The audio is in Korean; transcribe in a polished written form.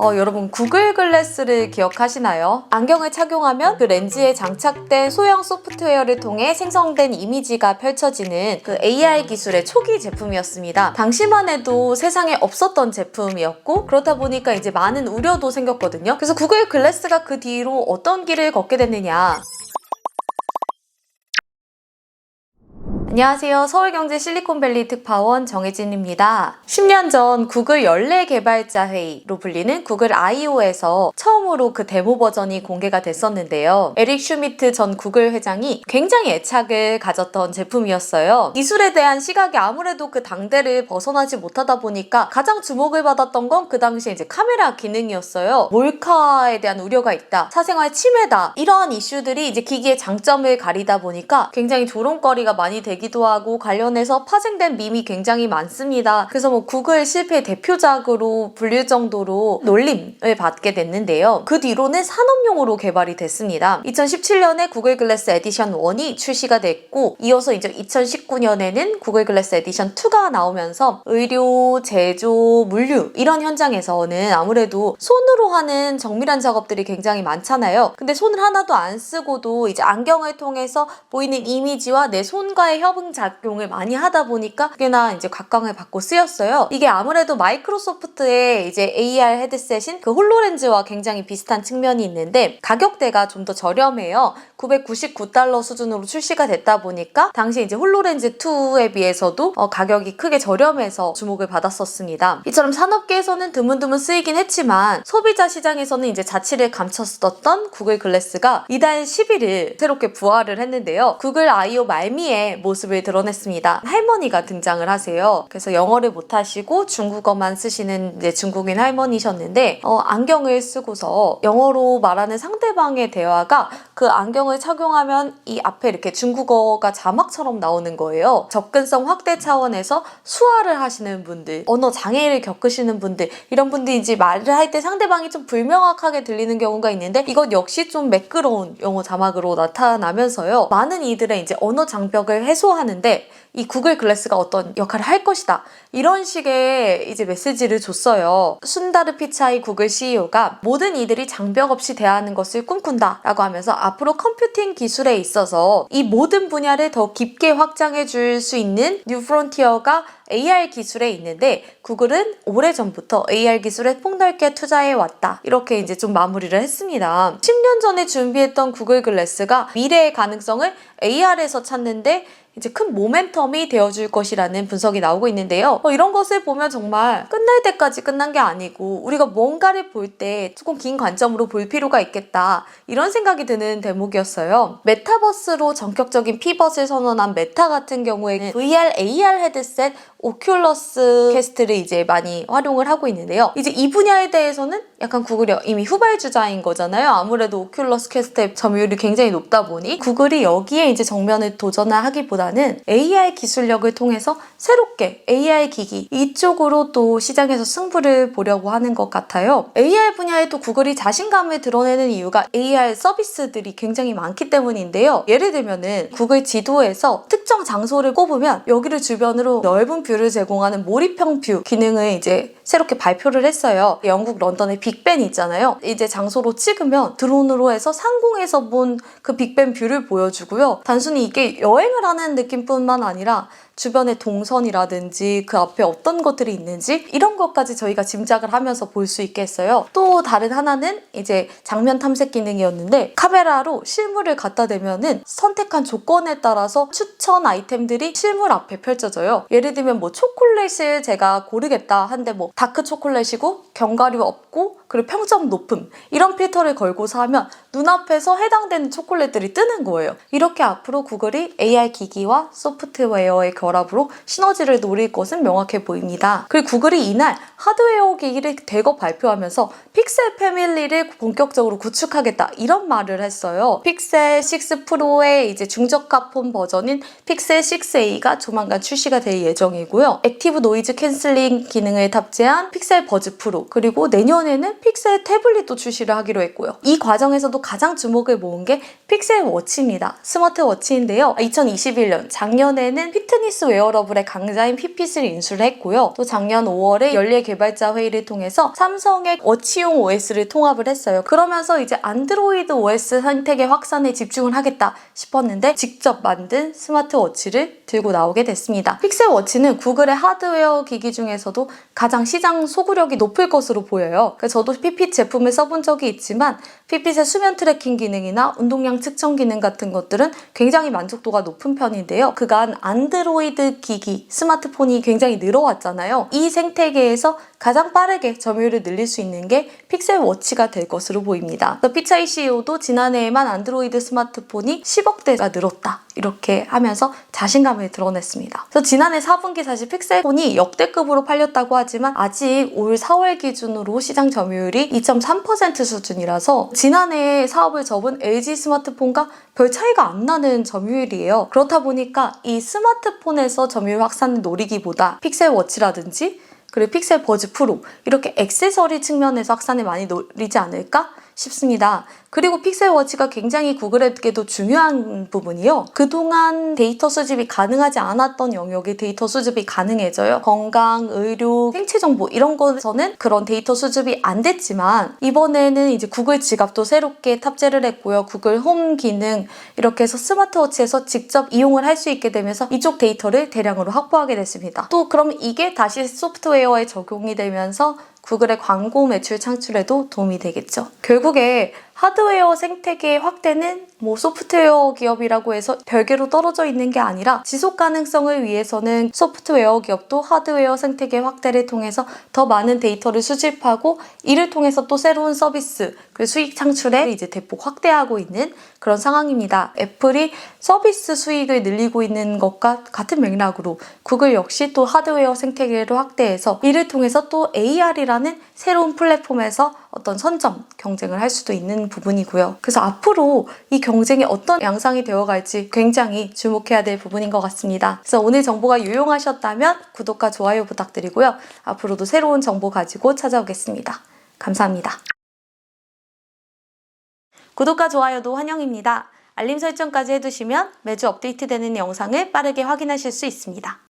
여러분 구글 글래스를 기억하시나요? 안경을 착용하면 그 렌즈에 장착된 소형 소프트웨어를 통해 생성된 이미지가 펼쳐지는 그 AR 기술의 초기 제품이었습니다. 당시만 해도 세상에 없었던 제품이었고 그렇다 보니까 이제 많은 우려도 생겼거든요. 그래서 구글 글래스가 그 뒤로 어떤 길을 걷게 됐느냐. 안녕하세요. 서울경제 실리콘밸리 특파원 정혜진입니다. 10년 전 구글 연례 개발자 회의로 불리는 구글 I/O에서 처음으로 그 데모 버전이 공개가 됐었는데요. 에릭 슈미트 전 구글 회장이 굉장히 애착을 가졌던 제품이었어요. 기술에 대한 시각이 아무래도 그 당대를 벗어나지 못하다 보니까 가장 주목을 받았던 건 그 당시에 이제 카메라 기능이었어요. 몰카에 대한 우려가 있다, 사생활 침해다, 이러한 이슈들이 이제 기기의 장점을 가리다 보니까 굉장히 조롱거리가 많이 되기도 하고 관련해서 파생된 밈이 굉장히 많습니다. 그래서 뭐 구글 실패의 대표작으로 불릴 정도로 놀림을 받게 됐는데요. 그 뒤로는 산업용으로 개발이 됐습니다. 2017년에 구글 글래스 에디션 1이 출시가 됐고 이어서 이제 2019년에는 구글 글래스 에디션 2가 나오면서 의료, 제조, 물류 이런 현장에서는 아무래도 손으로 하는 정밀한 작업들이 굉장히 많잖아요. 근데 손을 하나도 안 쓰고도 이제 안경을 통해서 보이는 이미지와 내 손과의 협응작용을 많이 하다 보니까 꽤나 이제 각광을 받고 쓰였어요. 이게 아무래도 마이크로소프트의 이제 AR 헤드셋인 그 홀로렌즈와 굉장히 비슷한 측면이 있는데 가격대가 좀 더 저렴해요. $999 수준으로 출시가 됐다 보니까 당시 이제 홀로렌즈 2에 비해서도 가격이 크게 저렴해서 주목을 받았었습니다. 이처럼 산업계에서는 드문드문 쓰이긴 했지만 소비자 시장에서는 이제 자취를 감췄었던 구글 글래스가 이달 11일 새롭게 부활을 했는데요. 구글 I/O 말미에 모습을 드러냈습니다. 할머니가 등장을 하세요. 그래서 영어를 못하시고 중국어만 쓰시는 이제 중국인 할머니셨는데 안경을 쓰고서 영어로 말하는 상대방의 대화가 그 안경을 착용하면 이 앞에 이렇게 중국어가 자막처럼 나오는 거예요. 접근성 확대 차원에서 수화를 하시는 분들, 언어 장애를 겪으시는 분들, 이런 분들이 이제 말을 할 때 상대방이 좀 불명확하게 들리는 경우가 있는데 이것 역시 좀 매끄러운 영어 자막으로 나타나면서요. 많은 이들의 이제 언어 장벽을 해소하는데 이 구글 글래스가 어떤 역할을 할 것이다, 이런 식의 이제 메시지를 줬어요. 순다르 피차이 구글 CEO가 모든 이들이 장벽 없이 대하는 것을 꿈꾼다 라고 하면서 앞으로 컴퓨팅 기술에 있어서 이 모든 분야를 더 깊게 확장해 줄 수 있는 뉴 프론티어가 AR 기술에 있는데 구글은 오래전부터 AR 기술에 폭넓게 투자해 왔다, 이렇게 이제 좀 마무리를 했습니다. 10년 전에 준비했던 구글 글래스가 미래의 가능성을 AR에서 찾는데 이제 큰 모멘텀이 되어줄 것이라는 분석이 나오고 있는데요. 이런 것을 보면 정말 끝날 때까지 끝난 게 아니고 우리가 뭔가를 볼 때 조금 긴 관점으로 볼 필요가 있겠다, 이런 생각이 드는 대목이었어요. 메타버스로 전격적인 피벗을 선언한 메타 같은 경우에는 VR, AR 헤드셋, 오큘러스 퀘스트를 이제 많이 활용을 하고 있는데요. 이제 이 분야에 대해서는 약간 구글이 이미 후발주자인 거잖아요. 아무래도 오큘러스 퀘스트의 점유율이 굉장히 높다 보니 구글이 여기에 이제 정면을 도전을 하기보다는 AR 기술력을 통해서 새롭게 AR 기기 이쪽으로 또 시장에서 승부를 보려고 하는 것 같아요. AR 분야에 또 구글이 자신감을 드러내는 이유가 AR 서비스들이 굉장히 많기 때문인데요. 예를 들면은 구글 지도에서 특정 장소를 꼽으면 여기를 주변으로 넓은 뷰를 제공하는 몰입형 뷰 기능을 이제 새롭게 발표를 했어요. 영국 런던의 빅벤 있잖아요. 이제 장소로 찍으면 드론으로 해서 상공에서 본 그 빅벤 뷰를 보여주고요. 단순히 이게 여행을 하는 느낌뿐만 아니라 주변의 동선이라든지 그 앞에 어떤 것들이 있는지 이런 것까지 저희가 짐작을 하면서 볼 수 있게 했어요. 또 다른 하나는 이제 장면 탐색 기능이었는데 카메라로 실물을 갖다 대면은 선택한 조건에 따라서 추천 아이템들이 실물 앞에 펼쳐져요. 예를 들면 뭐 초콜릿을 제가 고르겠다 한데 뭐 다크 초콜릿이고 견과류 없고 그리고 평점 높음, 이런 필터를 걸고서 하면 눈앞에서 해당되는 초콜릿들이 뜨는 거예요. 이렇게 앞으로 구글이 AR 기기와 소프트웨어의 결합으로 시너지를 노릴 것은 명확해 보입니다. 그리고 구글이 이날 하드웨어 기기를 대거 발표하면서 픽셀 패밀리를 본격적으로 구축하겠다, 이런 말을 했어요. 픽셀 6 프로의 이제 중저가 폰 버전인 픽셀 6a가 조만간 출시가 될 예정이고요. 액티브 노이즈 캔슬링 기능을 탑재한 픽셀 버즈 프로, 그리고 내년에는 픽셀 태블릿도 출시를 하기로 했고요. 이 과정에서도 가장 주목을 모은 게 픽셀 워치입니다. 스마트워치인데요. 2021년 작년에는 피트니스 서비스 웨어러블의 강자인 핏핏을 인수를 했고요. 또 작년 5월에 연례 개발자 회의를 통해서 삼성의 워치용 OS를 통합을 했어요. 그러면서 이제 안드로이드 OS 생태계 확산에 집중을 하겠다 싶었는데 직접 만든 스마트워치를 들고 나오게 됐습니다. 픽셀워치는 구글의 하드웨어 기기 중에서도 가장 시장 소구력이 높을 것으로 보여요. 저도 핏핏 제품을 써본 적이 있지만 핏핏의 수면 트래킹 기능이나 운동량 측정 기능 같은 것들은 굉장히 만족도가 높은 편인데요. 그간 안드로이드 기기, 스마트폰이 굉장히 늘어왔잖아요. 이 생태계에서 가장 빠르게 점유율을 늘릴 수 있는 게 픽셀워치가 될 것으로 보입니다. 피차이 CEO도 지난해에만 안드로이드 스마트폰이 10억 대가 늘었다. 이렇게 하면서 자신감을 드러냈습니다. 그래서 지난해 4분기 사실 픽셀폰이 역대급으로 팔렸다고 하지만 아직 올 4월 기준으로 시장 점유율이 2.3% 수준이라서 지난해에 사업을 접은 LG 스마트폰과 별 차이가 안 나는 점유율이에요. 그렇다 보니까 이 스마트폰에서 점유율 확산을 노리기보다 픽셀워치라든지 그리고 픽셀 버즈 프로 이렇게 액세서리 측면에서 확산을 많이 노리지 않을까 싶습니다. 그리고 픽셀워치가 굉장히 구글에게도 중요한 부분이요. 그동안 데이터 수집이 가능하지 않았던 영역의 데이터 수집이 가능해져요. 건강, 의료, 생체 정보 이런 것에서는 그런 데이터 수집이 안 됐지만 이번에는 이제 구글 지갑도 새롭게 탑재를 했고요. 구글 홈 기능 이렇게 해서 스마트워치에서 직접 이용을 할 수 있게 되면서 이쪽 데이터를 대량으로 확보하게 됐습니다. 또 그럼 이게 다시 소프트웨어에 적용이 되면서 구글의 광고 매출 창출에도 도움이 되겠죠. 결국에 하드웨어 생태계 확대는 소프트웨어 기업이라고 해서 별개로 떨어져 있는 게 아니라 지속 가능성을 위해서는 소프트웨어 기업도 하드웨어 생태계 확대를 통해서 더 많은 데이터를 수집하고 이를 통해서 또 새로운 서비스 그리고 수익 창출에 이제 대폭 확대하고 있는 그런 상황입니다. 애플이 서비스 수익을 늘리고 있는 것과 같은 맥락으로 구글 역시 또 하드웨어 생태계를 확대해서 이를 통해서 또 AR이라는 새로운 플랫폼에서 어떤 선점 경쟁을 할 수도 있는 부분이고요. 그래서 앞으로 이 경쟁이 어떤 양상이 되어갈지 굉장히 주목해야 될 부분인 것 같습니다. 그래서 오늘 정보가 유용하셨다면 구독과 좋아요 부탁드리고요. 앞으로도 새로운 정보 가지고 찾아오겠습니다. 감사합니다. 구독과 좋아요도 환영입니다. 알림 설정까지 해두시면 매주 업데이트되는 영상을 빠르게 확인하실 수 있습니다.